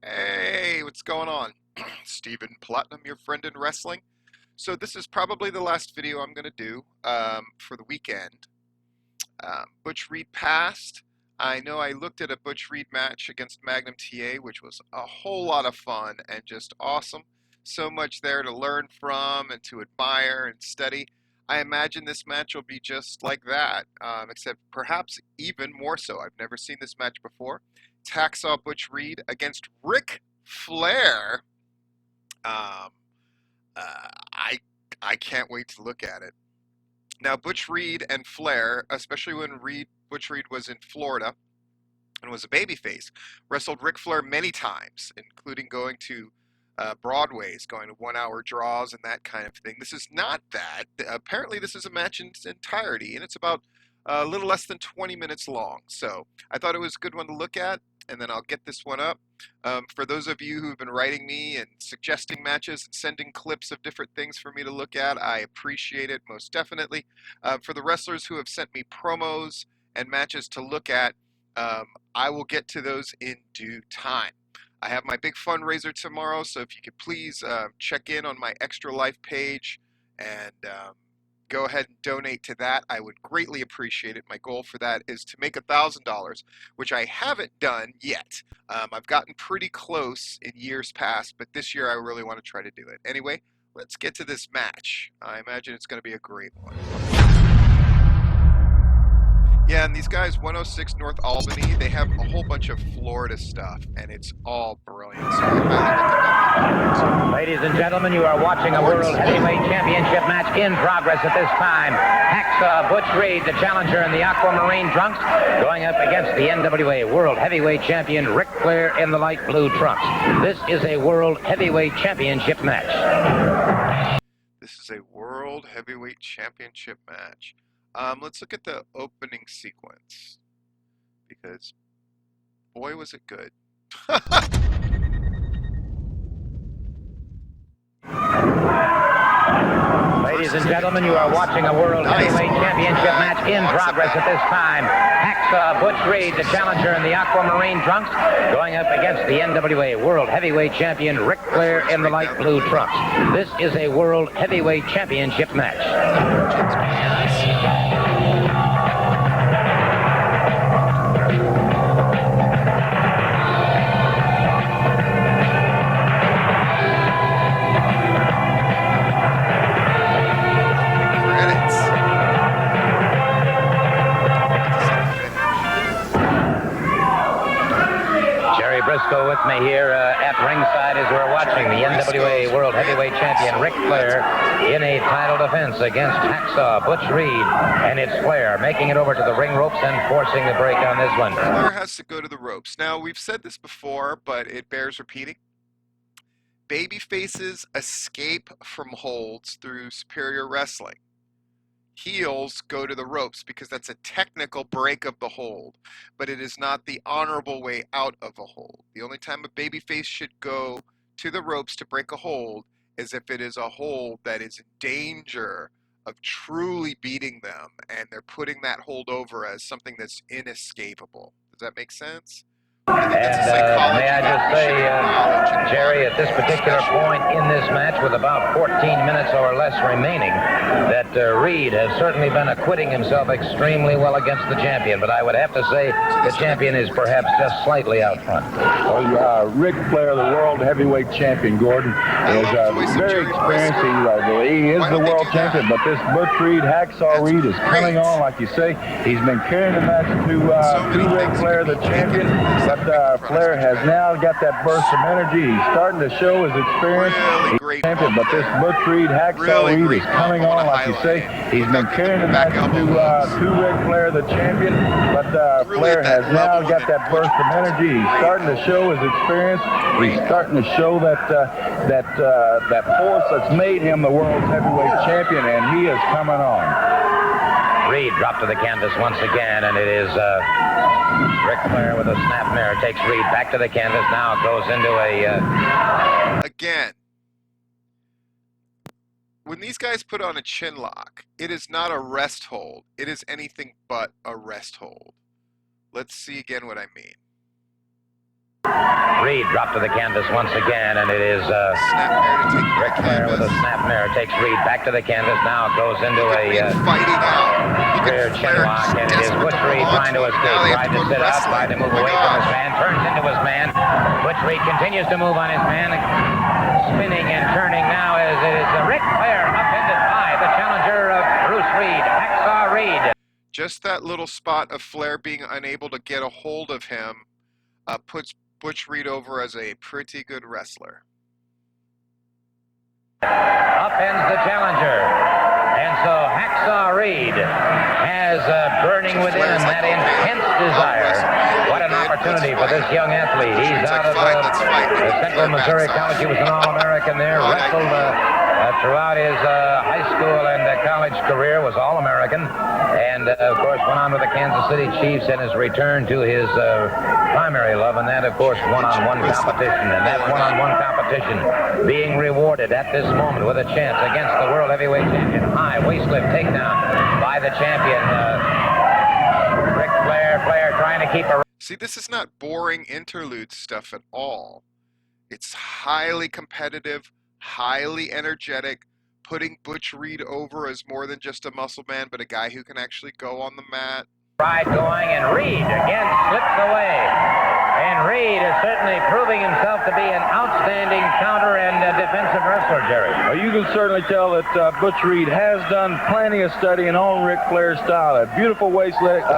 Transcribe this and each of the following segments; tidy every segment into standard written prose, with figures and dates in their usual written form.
Hey, what's going on? Stephen Platinum, your friend in wrestling. So this is probably the last video I'm going to do for the weekend. Butch Reed passed. I know I looked at a Butch Reed match against Magnum TA, which was a whole lot of fun and just awesome. So much there to learn from and to admire and study. I imagine this match will be just like that, except perhaps even more so. I've never seen this match before. Hacksaw Butch Reed against Ric Flair. Um, I can't wait to look at it. Now, Butch Reed and Flair, especially when Butch Reed was in Florida and was a babyface, wrestled Ric Flair many times, including going to Broadways, going to 1-hour draws and that kind of thing. This is not that. Apparently, this is a match in its entirety, and it's about a little less than 20 minutes long. So I thought it was a good one to look at, and then I'll get this one up. For those of you who've been writing me and suggesting matches and sending clips of different things for me to look at, I appreciate it most definitely. For the wrestlers who have sent me promos and matches to look at, I will get to those in due time. I have my big fundraiser tomorrow, so if you could please check in on my Extra Life page and go ahead and donate to that. I would greatly appreciate it. My goal for that is to make $1,000, which I haven't done yet. I've gotten pretty close in years past, but this year I really want to try to do it. Anyway, let's get to this match. I imagine it's going to be a great one. Yeah, and these guys, 106 North Albany, they have a whole bunch of Florida stuff, and it's all brilliant. So I highly recommend it. Ladies and gentlemen, you are watching a World Heavyweight Championship match in progress at this time. Hacksaw Butch Reed, the challenger in the aquamarine trunks, going up against the NWA World Heavyweight Champion Ric Flair in the light blue trunks. This is a World Heavyweight Championship match. This is a World Heavyweight Championship match. Let's look at the opening sequence, because boy was it good. Ladies and gentlemen, you are watching a World Heavyweight Championship match in progress at this time. Hacksaw Butch Reed, the challenger in the aquamarine trunks, going up against the NWA World Heavyweight Champion Ric Flair in the light blue trunks. This is a World Heavyweight Championship match. Briscoe with me here at ringside as we're watching the NWA World Heavyweight Champion Ric Flair in a title defense against Hacksaw Butch Reed, and it's Flair making it over to the ring ropes and forcing the break on this one. Flair has to go to the ropes. Now, we've said this before, but it bears repeating. Babyfaces escape from holds through superior wrestling. Heels go to the ropes because that's a technical break of the hold, but it is not the honorable way out of a hold. The only time a babyface should go to the ropes to break a hold is if it is a hold that is in danger of truly beating them, and they're putting that hold over as something that's inescapable. Does that make sense? And may I just say, Jerry, at this particular point in this match, with about 14 minutes or less remaining, that Reed has certainly been acquitting himself extremely well against the champion. But I would have to say the champion is perhaps just slightly out front. Well, Ric Flair, the World Heavyweight Champion, Gordon, is very experienced. He is the world champion, but this Butch Reed, Hacksaw Reed, is coming on, like you say. He's been carrying the match to Ric Flair, the champion. But Flair has now got that burst of energy. He's starting to show his experience. He's champion, but this Butch Reed, Hacksaw Reed is coming on, like you say. He's been carrying the match to Ric Flair, the champion. But Flair has now got that burst of energy. He's starting to show his experience. He's starting to show that that force that's made him the world's heavyweight champion, and he is coming on. Reed dropped to the canvas once again, and it is Ric Flair with a snap mirror takes Reed back to the canvas. Now goes into a... Again, when these guys put on a chin lock, it is not a rest hold. It is anything but a rest hold. Let's see again what I mean. Reed dropped to the canvas once again, and it is Ric Flair with a snap mare takes Reed back to the canvas. Now goes into a fighting out. rear chin lock, and it is Butch Reed trying to escape, tried to sit up, tried to move away from his man, turns into his man. Butch Reed continues to move on his man, spinning and turning now as it is Ric Flair upended by the challenger of Bruce Reed, Hacksaw Reed. Just that little spot of Flair being unable to get a hold of him puts Butch Reed over as a pretty good wrestler. Upends the challenger. And so Hacksaw Reed has burning within him that intense desire. What an opportunity for this young athlete. He's out of the Central Missouri College. He was an All-American there, wrestled throughout his high school and college career, was All-American, and of course went on to the Kansas City Chiefs and has returned to his primary love, and that of course one-on-one competition. And that one-on-one competition being rewarded at this moment with a chance against the world heavyweight champion. High waist lift takedown by the champion, Ric Flair. Flair trying to keep a... See, this is not boring interlude stuff at all. It's highly competitive, highly energetic, putting Butch Reed over as more than just a muscle man, but a guy who can actually go on the mat. Ride going, and Reed again slips away. And Reed is certainly proving himself to be an outstanding counter and defensive wrestler, Jerry. Well, you can certainly tell that Butch Reed has done plenty of studying on Ric Flair's style. A beautiful waist lift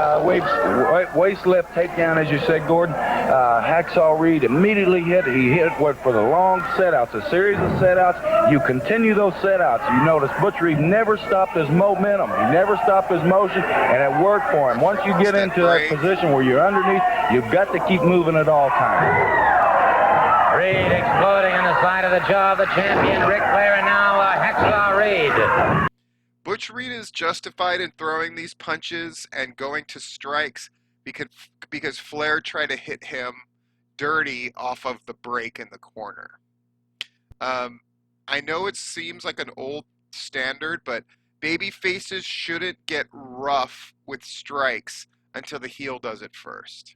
takedown, as you said, Gordon. Hacksaw Reed immediately hit. He hit for the long setouts, a series of setouts. You continue those setouts. You notice Butch Reed never stopped his momentum. He never stopped his motion, and it worked for him. Once you get into that position where you're underneath, you've got to keep moving at all times. Reed exploding on the side of the jaw of the champion, Ric Flair, and now Hacksaw Reed. Butch Reed is justified in throwing these punches and going to strikes because Flair tried to hit him dirty off of the break in the corner. I know it seems like an old standard, but baby faces shouldn't get rough with strikes until the heel does it first.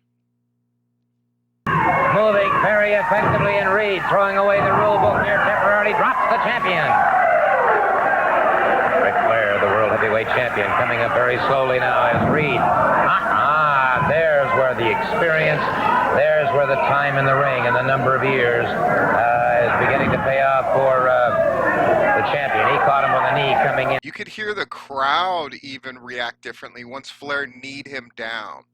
Moving very effectively, and Reed throwing away the rule book here temporarily drops the champion. Ric Flair, the world heavyweight champion, coming up very slowly now as Reed. There's where the experience, there's where the time in the ring and the number of years is beginning to pay off for the champion. He caught him with a knee coming in. You could hear the crowd even react differently once Flair kneed him down.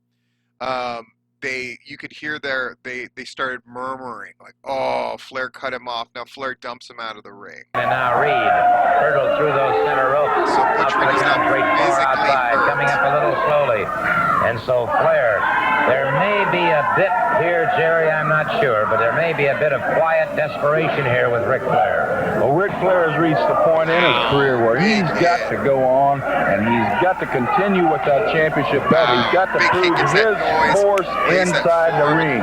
You could hear they started murmuring like, oh, Flair cut him off. Now Flair dumps him out of the ring. And now Reed hurdled through those center ropes. So Butch Reed is not physically outside, hurt. coming up a little slowly. And so Flair, there may be a bit here, Jerry, I'm not sure, but there may be a bit of quiet desperation here with Ric Flair. Well, Ric Flair has reached the point in his career where he's got to go on, and he's got to continue with that championship belt. He's got to prove his force inside the ring.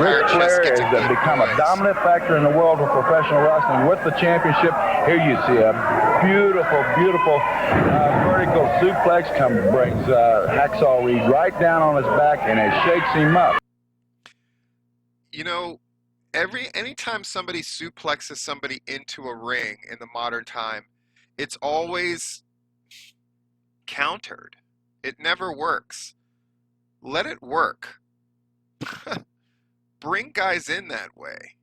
Ric Flair has become a dominant factor in the world of professional wrestling with the championship. Here you see a beautiful, beautiful vertical suplex brings Hacksaw Reed right down on his back, and it shakes him up. You know, anytime somebody suplexes somebody into a ring in the modern time, it's always countered. It never works. Let it work. Bring guys in that way.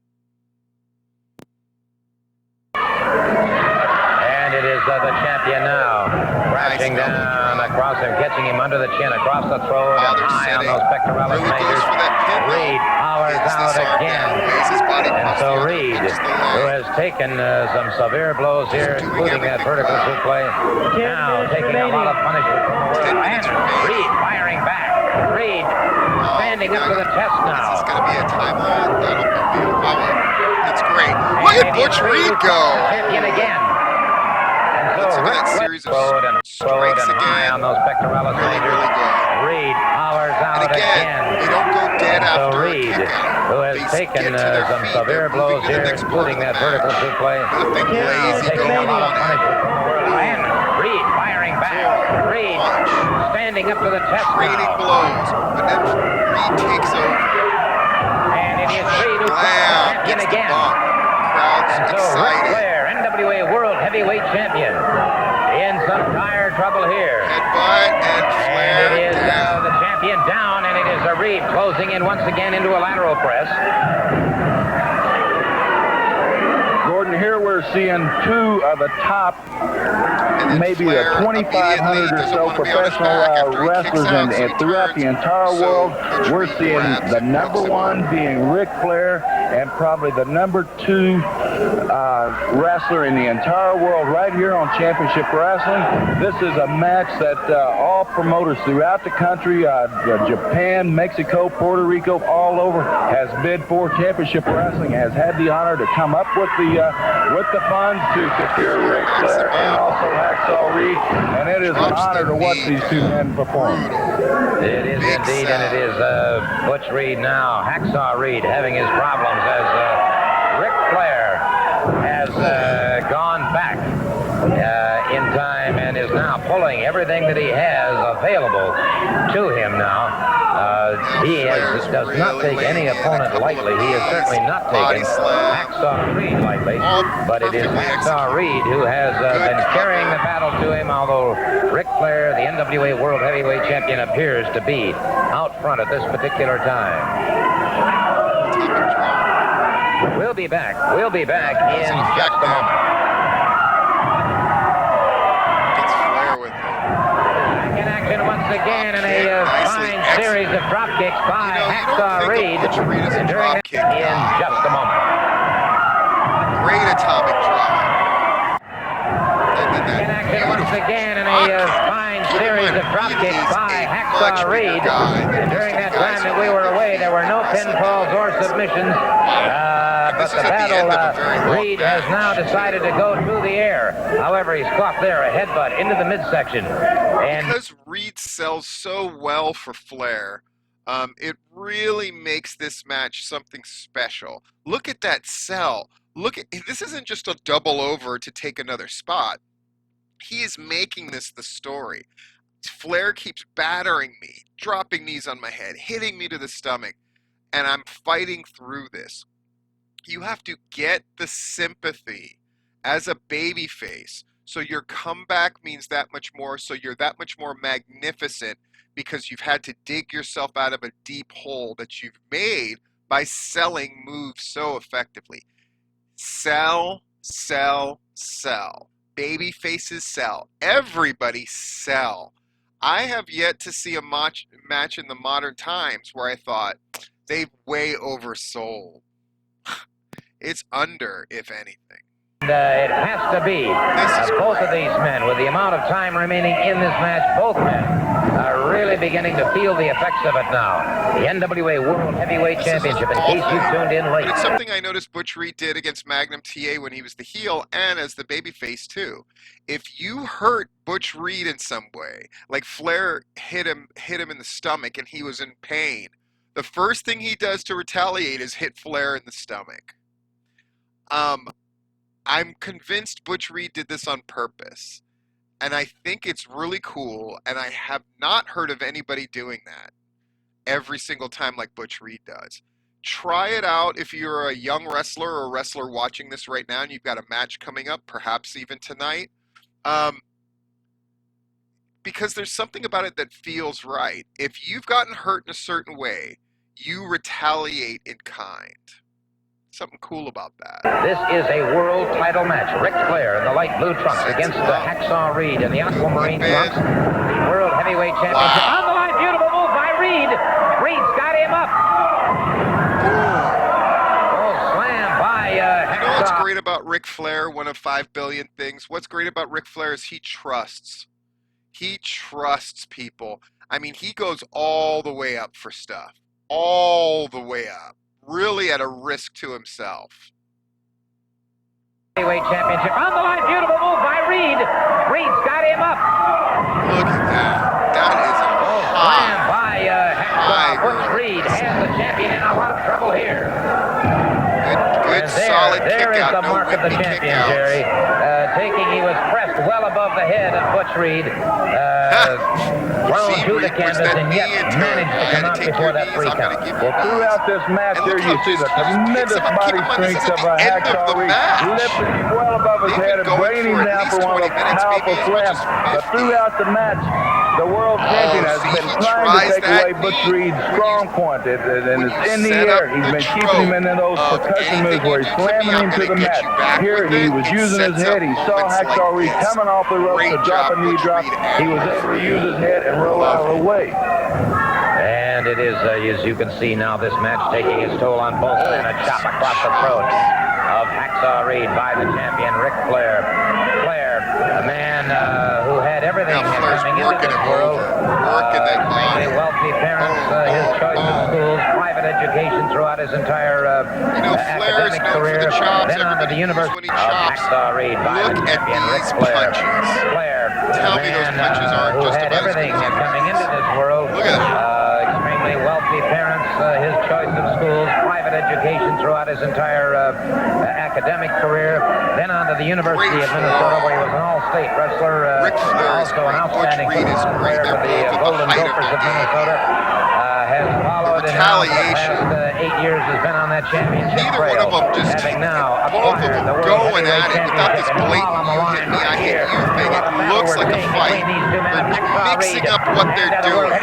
And it is the champion now, crashing down across him, catching him under the chin, across the throat, and high on those pectoralis majors. Reed powers out again. And so Reed, who has taken some severe blows here, including that vertical suplex, now taking a lot of punishment from the world. And Reed firing back. Reed standing up to the test now. This is going to be a timeline. That'll be it's great. Look at Butch Reed go. Champion again. Let's look at that series of strikes again. On those pectoralis really good. Reed powers out and again. They don't go dead after Reed, who has taken some severe blows here, including that vertical suplex. Nothing lazy taking going a lot of on. punishment from the world. And Reed firing back. Reed standing up to the test Trading now. blows, but then Reed takes over. And it is Reed who trouble here. Headbutt and Flair And it is down. the champion down, and it is a Reed closing in once again into a lateral press. Gordon, here we're seeing two of the top, maybe the 2,500 or so professional wrestlers and throughout the entire world. We're seeing the number one being Ric Flair and probably the number two wrestler in the entire world right here on Championship Wrestling. This is a match that all promoters throughout the country, Japan, Mexico, Puerto Rico, all over, has bid for. Championship Wrestling has had the honor to come up with the funds to secure Ric Flair and also Hacksaw Reed, and it is an honor to watch these two men perform. It is indeed, and it is Butch Reed now, Hacksaw Reed, having his problems as Ric Flair has gone back in time and is now pulling everything that he has available to him now. He does not take any opponent lightly. He is certainly not taking Hacksaw Reed lightly, but it is Hacksaw Reed who has been carrying the battle to him, although Ric Flair, the NWA World Heavyweight Champion, appears to be out front at this particular time. We'll be back. We'll be back in just a moment. Once again in a fine series of drop kicks by Hacksaw Reed. During that in just a moment. Great atomic drop. In action once again in a fine series of drop kicks by Hacksaw Reed. And during that time that we were away, there were no pinfalls or submissions. But the battle, Reed has now decided to go through the air. However, he's caught there, a headbutt into the midsection. And because Reed sells so well for Flair, it really makes this match something special. Look at that sell. This isn't just a double over to take another spot. He is making this the story. Flair keeps battering me, dropping knees on my head, hitting me to the stomach, and I'm fighting through this. You have to get the sympathy as a babyface, so your comeback means that much more, so you're that much more magnificent because you've had to dig yourself out of a deep hole that you've made by selling moves so effectively. Sell, sell, sell. Baby faces sell. Everybody sell. I have yet to see a match in the modern times where I thought they've way oversold. It's under, if anything. It has to be both of these men, with the amount of time remaining in this match, both men are really beginning to feel the effects of it now. The NWA World Heavyweight Championship, in case you tuned in late. But it's something I noticed Butch Reed did against Magnum TA when he was the heel and as the babyface too. If you hurt Butch Reed in some way, like Flair hit him in the stomach and he was in pain, the first thing he does to retaliate is hit Flair in the stomach. I'm convinced Butch Reed did this on purpose, and I think it's really cool, and I have not heard of anybody doing that every single time like Butch Reed does. Try it out if you're a young wrestler or a wrestler watching this right now and you've got a match coming up, perhaps even tonight, because there's something about it that feels right. If you've gotten hurt in a certain way, you retaliate in kind. Something cool about that. This is a world title match. Ric Flair in the light blue trunks against the Hacksaw Reed in the aquamarine trunks. The World Heavyweight Championship. Wow. On the line, beautiful move by Reed. Reed's got him up. Oh, slam by Hacksaw. You know what's great about Ric Flair? One of 5 billion things. What's great about Ric Flair is he trusts. He trusts people. I mean, he goes all the way up for stuff. All the way up. Really at a risk to himself. Heavyweight Championship on the line, beautiful move by Reed. Reed's got him up. Look at that. That is a slam by Hacksaw. Butch Reed has the champion in a lot of trouble here. Good solid There kick is out. the No mark of the Whitney champion, kickouts. Jerry. He was pressed well above the head of Butch Reed. Thrown to the canvas and yet managed to come out before that 3 count. Well, throughout this match here, you see the tremendous body strength of Hacksaw Reed, lifting him well above his head and bringing him down for one of the powerful slams. But throughout the match, the world champion has been trying to take away Butch Reed's strong point, and it's in the air. He's been keeping him in those percussion moves where he's slamming him to the mat. Here, he was using his head. He saw Hacksaw Reed coming off the ropes to drop a knee drop. He was able to use his head and roll out of the way. And it is, as you can see now, this match taking its toll on both men. A chop across the throat of Hacksaw Reed by the champion, Ric Flair. Flair, a man who had everything coming into this world. Extremely wealthy parents, his choice of schools, private education throughout his entire academic career. Then on to the University of Hacksaw Reed by the champion, Ric Flair. Flair, a man who had everything coming into this world. Extremely wealthy parents, his choice of schools, private education throughout his entire academic career. Then on to the University of Minnesota, where he was an all-state wrestler, also an outstanding football player for the Golden Gophers of Minnesota. Has followed and now for the past 8 years has been on that championship trail, having now acquired the World Heavyweight Championship. And while on the line right here, it looks like a fight. They're mixing up what they're doing.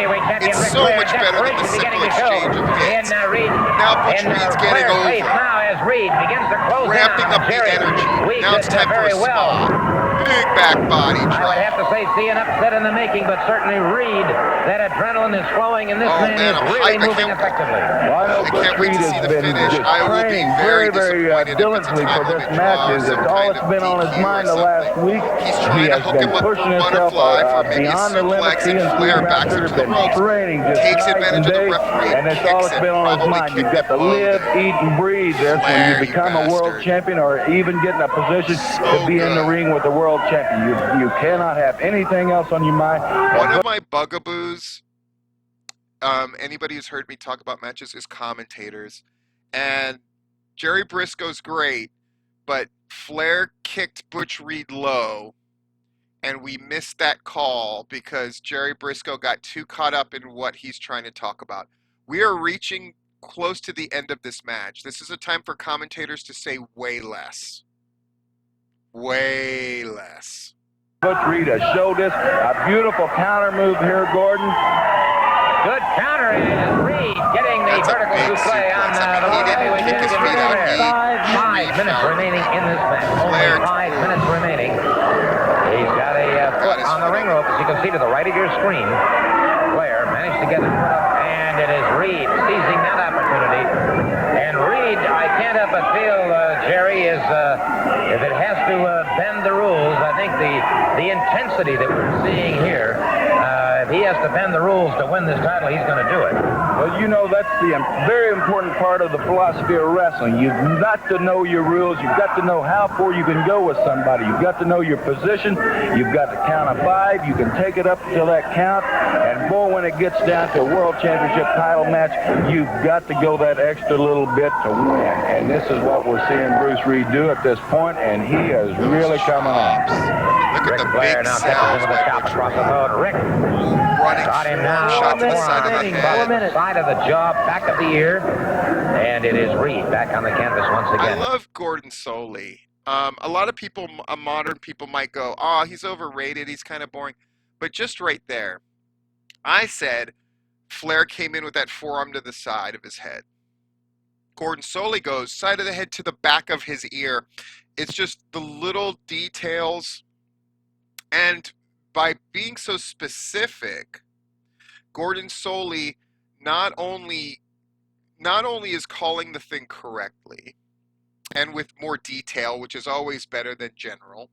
It's so much better than the simple exchange of hits. Now Butch Reed's getting over, ramping up the energy. Now it's time for a spot. Big back body drop. I would have to say, see an upset in the making, but certainly Reed, that adrenaline is flowing, and this man is really moving effectively. Well, I know Butch Reed has been just training very diligently for this match. It's all that's been on his mind the last week. He has been pushing himself beyond the limits. He and Steve Master have been training just night and day, and it's all that's been on his mind. You've got to live, eat, and breathe. That's when you become a world champion, or even get in a position to be in the ring with the world champion. You cannot have anything else on your mind. One of my bugaboos, anybody who's heard me talk about matches, is commentators. And Jerry Briscoe's great, but Flair kicked Butch Reed low, and we missed that call because Jerry Briscoe got too caught up in what he's trying to talk about. We are reaching close to the end of this match. This is a time for commentators to say way less. Way less. Butch Reed has showed us a beautiful counter move here, Gordon. Good counter is Reed getting the vertical souffle on the World Heavyweight Championship. 5 minutes remaining in this match. Only 5 minutes remaining. He's got a foot on the ring rope, as you can see to the right of your screen. Flair managed to get his foot up, and it is Reed seizing that opportunity. And Reed, I can't help but feel, Jerry, is if it has to bend the rules, I think the intensity that we're seeing here, if he has to bend the rules to win this title, he's going to do it. Well, you know, that's the very important part of the philosophy of wrestling. You've got to know your rules. You've got to know how far you can go with somebody. You've got to know your position. You've got to count of 5. You can take it up till that count. And boy, when it gets down to a world championship title match, you've got to go that extra little bit to win. And this is what we're seeing Bruce Reed do at this point, and he is really coming on. Look at the Flair big now catches him with a chop across the throat. Rick got him now. Shot to the side of the head. Side of the jaw, back of the ear, and it is Reed back on the canvas once again. I love Gordon Soley. A lot of people, modern people, might go, "Oh, he's overrated. He's kind of boring." But just right there, I said Flair came in with that forearm to the side of his head. Gordon Soley goes side of the head to the back of his ear. It's just the little details. And by being so specific, Gordon Soley not only is calling the thing correctly and with more detail, which is always better than general,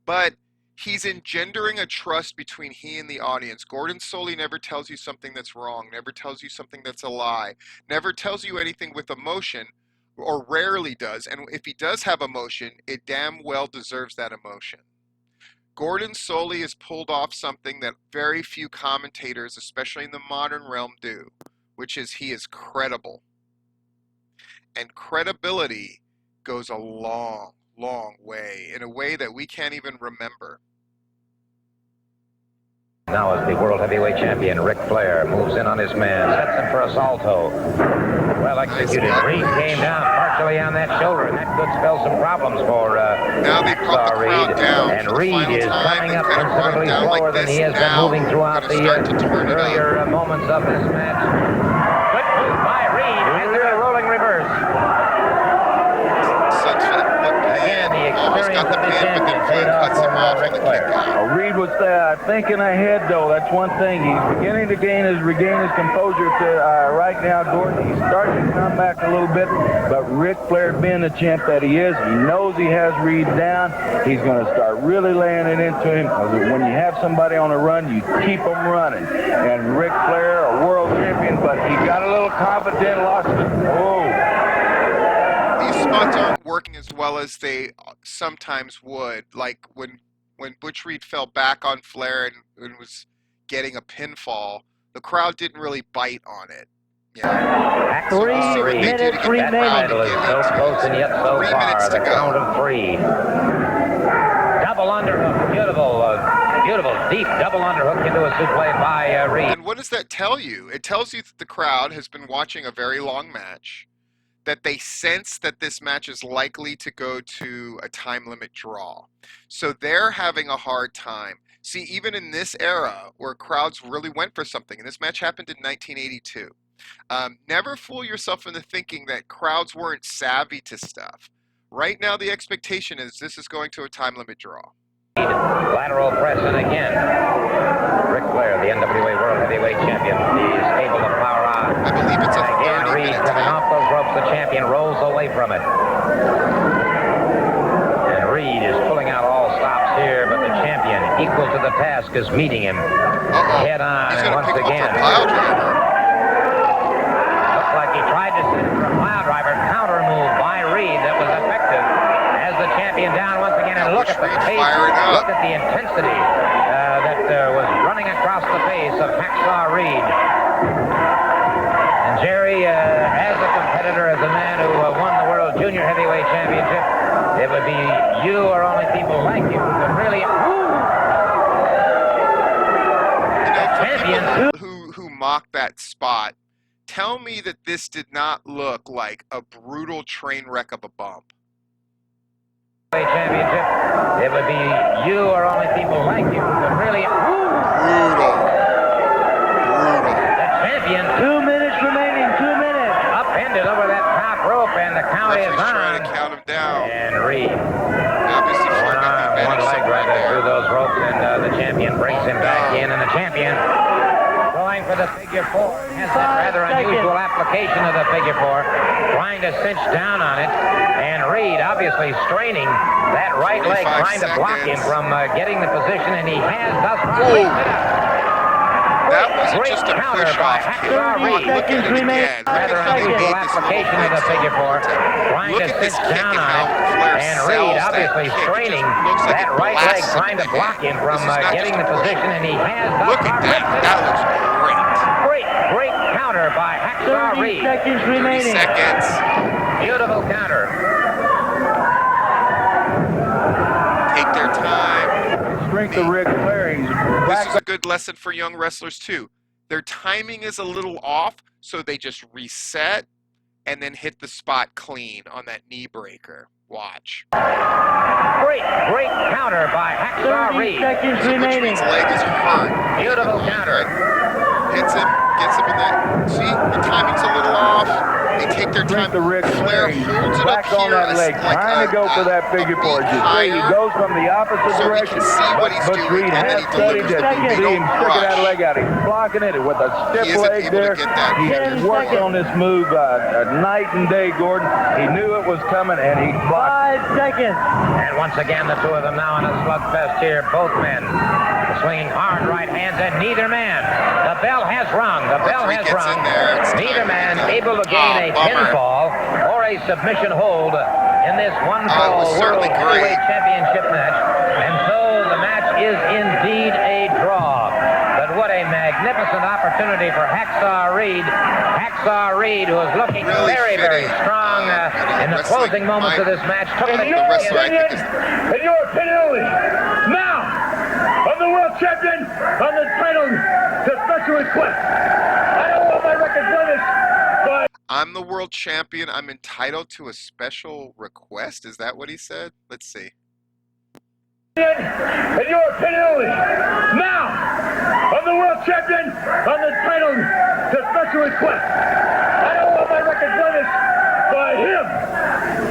but he's engendering a trust between he and the audience. Gordon Soley never tells you something that's wrong, never tells you something that's a lie, never tells you anything with emotion, or rarely does. And if he does have emotion, it damn well deserves that emotion. Gordon Soley has pulled off something that very few commentators, especially in the modern realm, do, which is he is credible. And credibility goes a long, long way, in a way that we can't even remember. Now as the World Heavyweight Champion, Ric Flair moves in on his man, sets him for a salto. Well executed. Nice Reed came down partially on that shoulder, and that could spell some problems for now they brought the crowd down and for the Reed final is time. coming They up kind of brought him considerably down slower like than this. he has been Now moving throughout gonna start to the turn it earlier up. moments of this match. Good move by Reed, who has a rolling reverse. Again, the experience of the champion paid off for Ric Flair. Reed was thinking ahead, though. That's one thing. He's beginning to regain his composure right now, Gordon. He's starting to come back a little bit, but Ric Flair, being the champ that he is, he knows he has Reed down. He's going to start really laying it into him, because when you have somebody on the run, you keep them running. And Ric Flair, a world champion, but he got a little confident, lost it. Oh. These spots aren't working as well as they sometimes would. Like when Butch Reed fell back on Flair and was getting a pinfall, the crowd didn't really bite on it. Yeah. So we'll see what they do to get the crowd to give so close and yet so 3 far. minutes to The go. count of 3. Double underhook, beautiful, deep double underhook into a suplex by Reed. And what does that tell you? It tells you that the crowd has been watching a very long match, that they sense that this match is likely to go to a time limit draw. So they're having a hard time. See, even in this era where crowds really went for something, and this match happened in 1982, never fool yourself into thinking that crowds weren't savvy to stuff. Right now, the expectation is this is going to a time limit draw. Lateral press, and again, Ric Flair, the NWA World Heavyweight Champion, is able to power on. I believe it's a 30-minute Reed coming off those ropes, the champion rolls away from it. And Reed is pulling out all stops here, but the champion, equal to the task, is meeting him head on. He's And gonna once pick him up again, for a pile driver. looks like he tried to send it for a pile driver. Counter move by Reed that was effective. As the champion down once again, and look at the pace, look at the intensity that was running across the face of Hacksaw Reed. And Jerry, as a competitor, as a man who won the World Junior Heavyweight Championship, it would be you or only people like you who could really... Who mocked that spot, tell me that this did not look like a brutal train wreck of a bump. Championship, it would be you or only people like you who could really... Brutal. The champion, 2 minutes remaining, 2 minutes. Upended over that top rope, and the count is on. Trying to count him down. And Reed. Obviously, One arm, one leg right through those ropes, and the champion brings him back in, and the champion going for the figure 4. Has that rather unusual application of the figure 4, trying to cinch down on it, and Reed obviously straining that right leg, trying to block him from getting the position, and he has thus far. That wasn't just a push off kick. Look at it again. Look at how they made this application of the figure 4, trying Look to at this cinch kick down and on how it, Flair and Reed sells obviously that kick. straining It just looks like that it right leg, blasts him trying in to the block head. him from This is not getting just the a push. position, and he has thus Look at that. That looks great. Great counter by Hacksaw Reed. 30 seconds remaining. 30 seconds. Beautiful counter. Take their time. Strength of Ric Flair. This is a good lesson for young wrestlers too. Their timing is a little off, so they just reset and then hit the spot clean on that knee breaker. Watch. Great counter by Hacksaw 30 Reed. seconds So remaining. Reed's leg is hurt. Beautiful counter. Hits him, gets him in that. See, the timing's a little off. They take their time. Strength of Ric Flair Flair. holds it up Back on here that leg, like trying to go for that figure 4. As you say, he goes from the opposite so we direction. can see what he's Butch doing, Reed and then has he studied delivers it. the You see him don't sticking that rush. leg out. He's blocking it with a stiff He isn't leg able to there. get that He has 10 worked seconds. on this move night and day, Gordon. He knew it was coming, and he blocked. 5 seconds. And once again, the two of them now in a slugfest here. Both men swinging hard right hands, and neither man. The bell has rung. The bell Once he has gets rung. in there, it's Neither time to man go. able to gain a Bummer. pinfall or a submission hold in this one-fall was World certainly great. Heavyweight Championship match. And so the match is indeed a draw. But what a magnificent opportunity for Hacksaw Reed. Hacksaw Reed, who is looking Really very fitting. strong in in the closing moments of this match, took the wrestler I think is... In your opinion only. Now, I'm the world champion on the title to special request. I don't want my record finished, but... I'm the world champion. I'm entitled to a special request. Is that what he said? Let's see. In your opinion only. Now, I'm the world champion on the title to special request. I don't want my record finished by him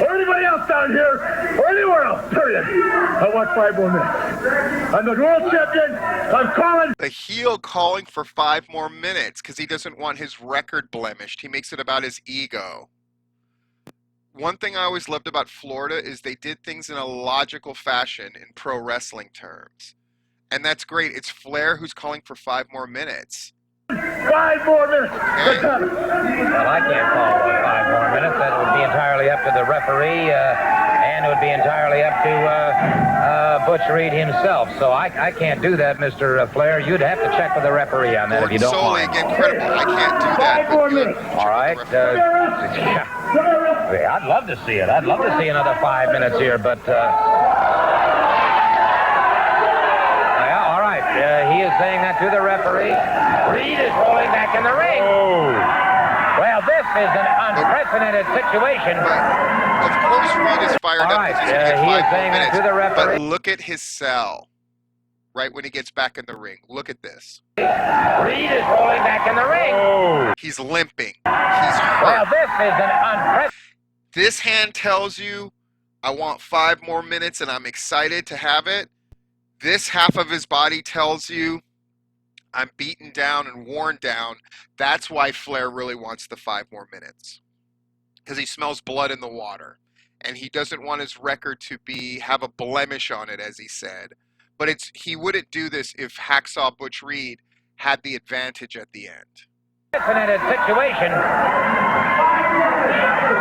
or anybody else down here or anywhere else, period. I want 5 more minutes. I'm the world champion. I'm calling. The heel calling for 5 more minutes because he doesn't want his record blemished. He makes it about his ego. One thing I always loved about Florida is they did things in a logical fashion in pro wrestling terms. And that's great. It's Flair who's calling for 5 more minutes. 5 more minutes. Okay. Well, I can't call for 5 more minutes. That would be entirely up to the referee, and it would be entirely up to Butch Reed himself. So I can't do that, Mr. Flair. You'd have to check with the referee on that if you don't mind. Again, credible. I can't do that. 5 more minutes. All right. I'd love to see it. I'd love to see another 5 minutes here, but... all right. He is saying that to the referee. Reed is rolling back in the ring. Oh. Well, this is an unprecedented situation. Of course, Reed is fired All up right, because he's going to get 5 he is more saying that minutes. to the referee. But look at his cell right when he gets back in the ring. Look at this. Reed is rolling back in the ring. Oh. He's limping. He's hurt. Well, this is an unprecedented... This hand tells you, I want 5 more minutes and I'm excited to have it. This half of his body tells you, I'm beaten down and worn down. That's why Flair really wants the 5 more minutes. Because he smells blood in the water. And he doesn't want his record to have a blemish on it, as he said. But he wouldn't do this if Hacksaw Butch Reed had the advantage at the end. Unprecedented situation.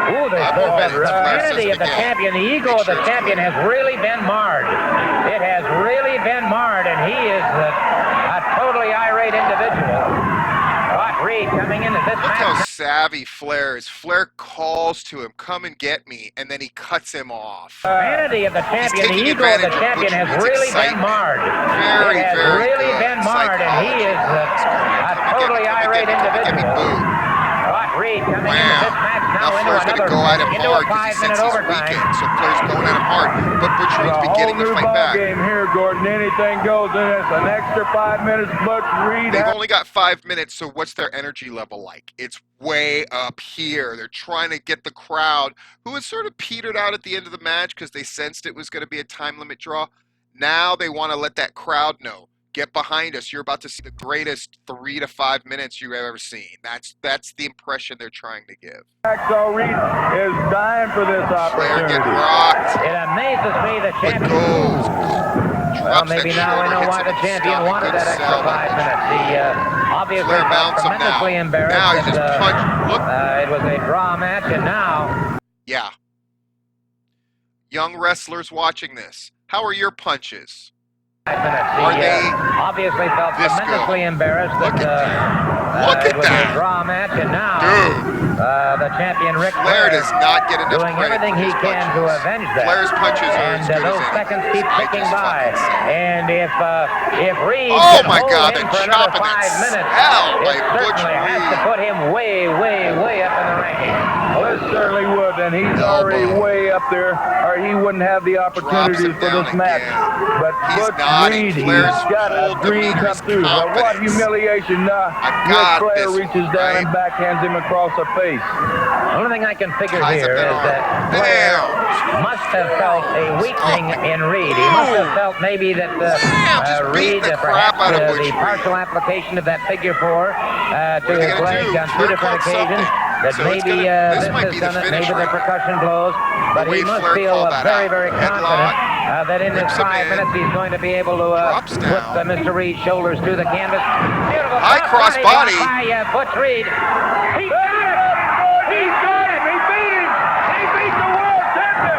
Ooh, the identity of the champion, the ego of the champion has really been marred. It has really been marred, and he is a totally irate individual. But Reed coming into this Look match. how savvy Flair is. Flair calls to him, come and get me, and then he cuts him off. The identity of the champion, the ego of the champion has really been marred. It has really been marred, and he is a totally irate individual. Reed coming into this match now Flair's going to go at him hard because he thinks he's weakened. So Flair's going at him hard. But Butch Reed's beginning to fight back. Game here, Gordon. Anything goes in this. An extra 5 minutes. Butch Reed. They've only got 5 minutes, so what's their energy level like? It's way up here. They're trying to get the crowd, who had sort of petered out at the end of the match because they sensed it was going to be a time limit draw. Now they want to let that crowd know. Get behind us. You're about to see the greatest 3 to 5 minutes you've ever seen. That's the impression they're trying to give. Hacksaw Reed is dying for this opportunity. Flair getting rocked. It amazes me the champion. Well, maybe now we know why the champion wanted that extra 5 minutes. He obviously felt tremendously embarrassed. Now he just punched. Look. It was a draw match, and now... Yeah. Young wrestlers watching this. How are your punches? 5 minutes. Are they obviously felt tremendously embarrassed Look that at it was that. a draw match, and now the champion Ric Flair does not get enough doing credit everything for he his can punches. to avenge that. Flair's punches are and as good those as seconds anything. keep ticking by. And if Reed oh can my hold God, him the for another chop and 5 minutes, hell by it Butch certainly has to Reed. put him way, way, way up in the ranking. Well, it certainly would, and he's already way up there, or he wouldn't have the opportunity for this match. But Butch Reed, he's got a dream come through. But what humiliation! Ric Flair reaches down and backhands him across the face. The only thing I can figure here is that Flair must have felt a weakening in Reed. He must have felt maybe that Reed, perhaps the partial application of that figure 4 to his leg on 2 different occasions, that maybe this has done it, maybe the percussion blows, but he must feel very, very confident that in this 5 minutes he's going to be able to put Mr. Reed's shoulders through the canvas. Beautiful high cross body by Butch Reed. He got it! He got it! He beat him! He beat the world champion!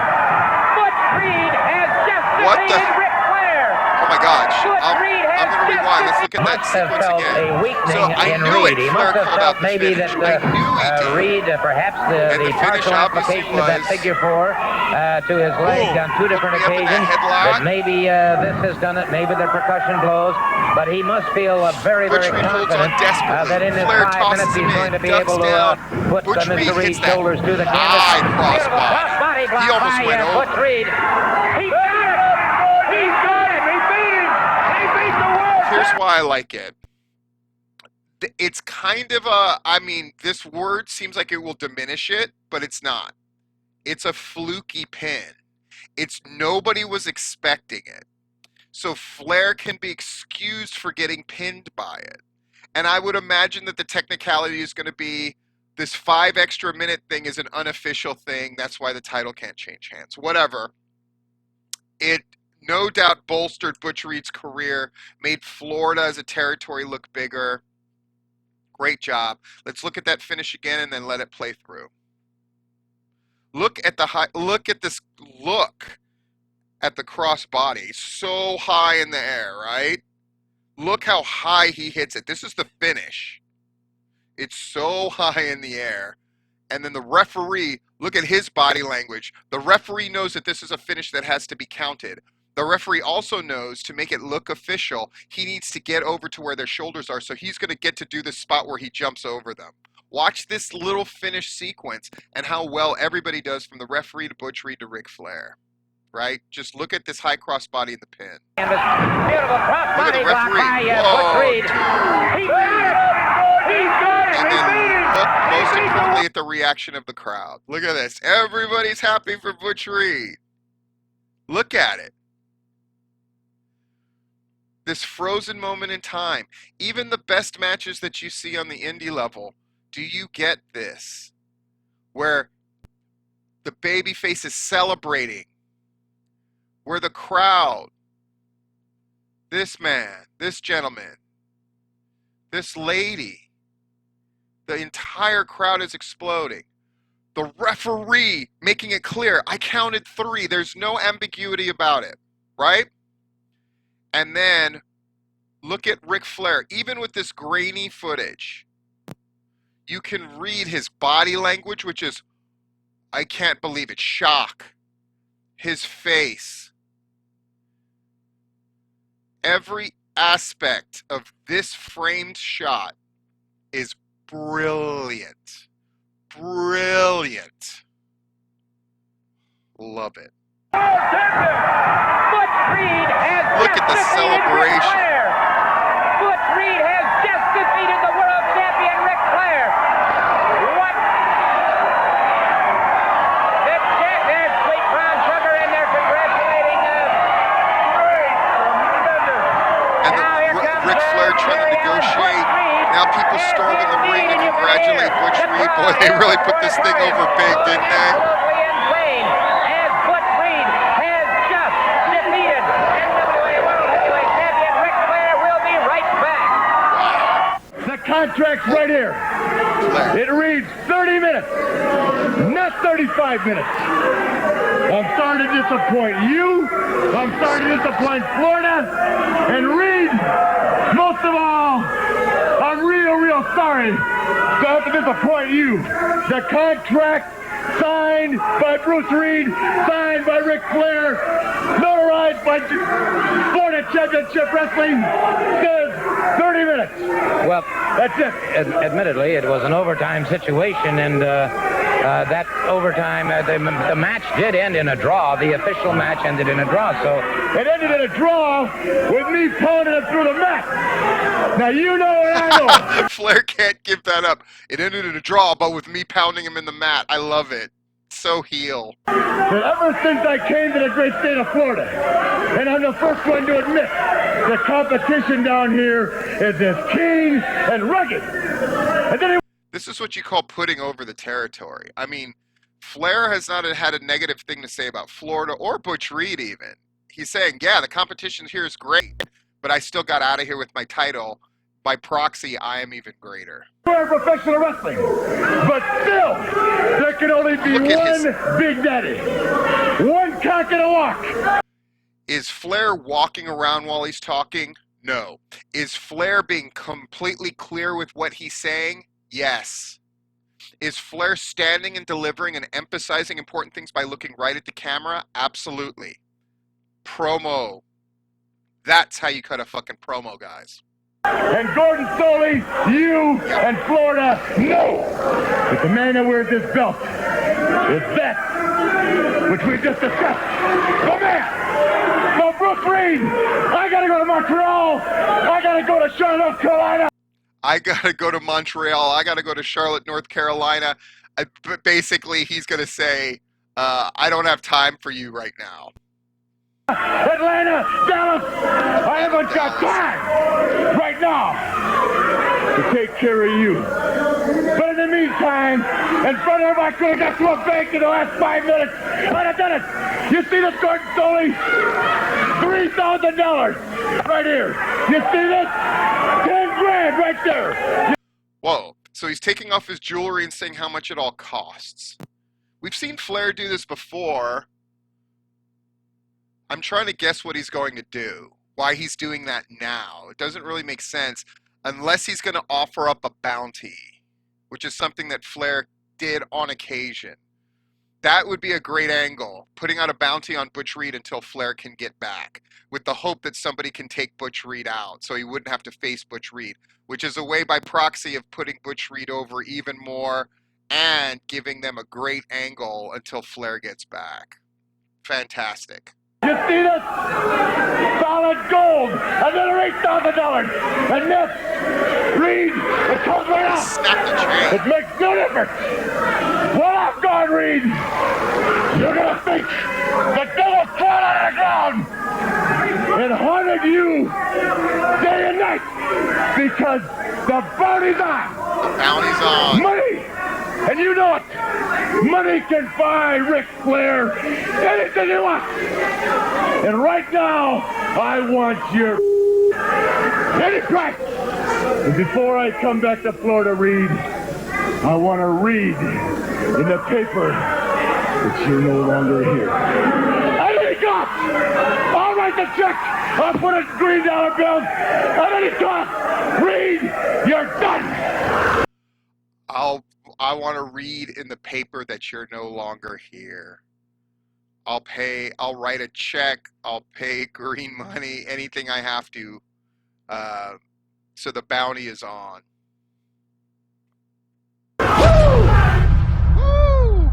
Butch Reed has just defeated Ric Flair! Oh my gosh. Butch Reed has rewind. Let's look at that must have sequence felt again. a weakening So I in knew Reed. it. He Flair must have called felt out the maybe finish. that I knew he did. Reed, perhaps And the the finish partial obviously application of that was, figure four to his leg boom, on two different hooked me up in that occasions. headlock. That maybe this has done it. Maybe the percussion blows. But he must feel very, Butch very Reed holds on confident desperately. that in this Flair 5 tosses minutes him he's in, going to be ducks able to down. put Butch Reed Mr. hits Reed's that shoulders to the canvas. high Beautiful crossbody. crossbody block He almost by went over. Butch Reed. He got it! He got it! He beat him! He beat the world! Here's why I like it. It's kind of a, I mean, this word seems like it will diminish it, but it's not. It's a fluky pin. It's nobody was expecting it. So Flair can be excused for getting pinned by it. And I would imagine that the technicality is going to be this 5 extra minute thing is an unofficial thing. That's why the title can't change hands. Whatever. It no doubt bolstered Butch Reed's career, made Florida as a territory look bigger. Great job. Let's look at that finish again and then let it play through. Look at the look at this look at the crossbody. So high in the air, right? Look how high he hits it. This is the finish. It's so high in the air. And then the referee, look at his body language. The referee knows that this is a finish that has to be counted. The referee also knows to make it look official, he needs to get over to where their shoulders are. So he's going to get to do the spot where he jumps over them. Watch this little finish sequence and how well everybody does from the referee to Butch Reed to Ric Flair. Right? Just look at this high crossbody in the pin. Beautiful crossbody block by Butch Reed. He got it! He got it! And He then beat him! look most importantly at the reaction of the crowd. Look at this. Everybody's happy for Butch Reed. Look at it. This frozen moment in time. Even the best matches that you see on the indie level, do you get this? Where the babyface is celebrating. Where the crowd, this man, this gentleman, this lady, the entire crowd is exploding. The referee making it clear, I counted 3. There's no ambiguity about it, right? And then look at Ric Flair. Even with this grainy footage, you can read his body language, which is, I can't believe it, shock. His face. Every aspect of this framed shot is brilliant. Brilliant. Love it. Butch Reed has Look at the celebration. Butch Reed has just defeated the world champion Ric Flair. What? There's Sweet Brown Sugar in there congratulating And Ric Flair trying to negotiate. Now people storm in the ring to congratulate Butch Reed. Boy, they really put this thing over big, didn't they? Absolutely insane. As Butch Reed has just defeated NWA World Heavyweight Champion Ric Flair. We'll be right back. The contract's right here. Flair. It reads 30 minutes, not 35 minutes. I'm sorry to disappoint you. I'm sorry to disappoint Florida. And Reed, most of all, I'm real sorry to have to disappoint you. The contract signed by Bruce Reed, signed by Ric Flair, notarized by Florida Championship Wrestling, says 30 minutes. Well, That's it. admittedly, it was an overtime situation, and that overtime, the match did end in a draw. The official match ended in a draw, so It ended in a draw with me pounding him through the mat. Now you know and I know. Flair can't give that up. It ended in a draw, but with me pounding him in the mat. I love it. So heel. But ever since I came to the great state of Florida, and I'm the first one to admit, the competition down here is as keen and rugged. And then This is what you call putting over the territory. I mean, Flair has not had a negative thing to say about Florida or Butch Reed even. He's saying, yeah, the competition here is great, but I still got out of here with my title. By proxy, I am even greater. we're professional wrestling. But still, there can only be Look at one Big Daddy. One cock and a walk. Is Flair walking around while he's talking? No. Is Flair being completely clear with what he's saying? Yes. Is Flair standing and delivering and emphasizing important things by looking right at the camera? Absolutely. Promo. That's how you cut a fucking promo, guys. And Gordon Soley, you and Florida know that the man that wears this belt is that which we just discussed. The man! So Bruce Reed, I gotta go to Montreal. I gotta go to Charlotte, North Carolina. I gotta go to Montreal. I gotta go to Charlotte, North Carolina. But basically, he's gonna say, I don't have time for you right now. Atlanta, Dallas, I haven't got time right now to take care of you. But in the meantime, in front of my crew, that's what baked in the last 5 minutes. I'd have done it. You see this, Gordon Soley? $3,000 right here. You see this? 10 grand right there. Whoa. So he's taking off his jewelry and saying how much it all costs. We've seen Flair do this before. I'm trying to guess what he's going to do. Why he's doing that now. It doesn't really make sense unless he's going to offer up a bounty, which is something that Flair did on occasion. That would be a great angle, putting out a bounty on Butch Reed until Flair can get back, with the hope that somebody can take Butch Reed out so he wouldn't have to face Butch Reed, which is a way by proxy of putting Butch Reed over even more and giving them a great angle until Flair gets back. Fantastic. You see this? Solid gold. Another $8,000. And this, Reed, it comes right out. Snap the chain. It makes no difference. Well, I'm gone, Reed. You're going to think the devil crawled out of the ground and haunted you day and night because the bounty's on. The bounty's on. Money. And you know it. Money can buy Ric Flair anything you want. And right now, I want your any price. And before I come back to Florida, Reed, I want to read in the paper that you're no longer here. At any cost, I'll write the check. I'll put it in $3 bills. At any cost, Reed, you're done. I want to read in the paper that you're no longer here. I'll write a check, I'll pay green money, anything I have to, so the bounty is on. Woo!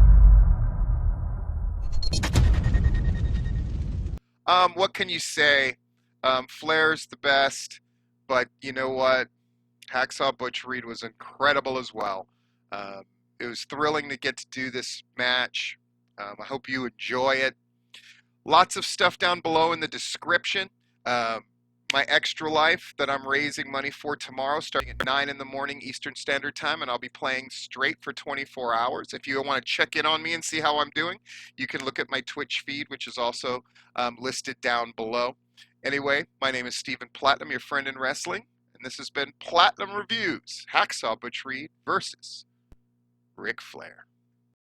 What can you say? Flair's the best, but you know what? Hacksaw Butch Reed was incredible as well. It was thrilling to get to do this match. I hope you enjoy it. Lots of stuff down below in the description. My extra life that I'm raising money for tomorrow, starting at 9 in the morning Eastern Standard Time, and I'll be playing straight for 24 hours. If you want to check in on me and see how I'm doing, you can look at my Twitch feed, which is also listed down below. Anyway, my name is Stephen Platinum, your friend in wrestling, and this has been Platinum Reviews, Hacksaw Butch Reed versus Ric Flair.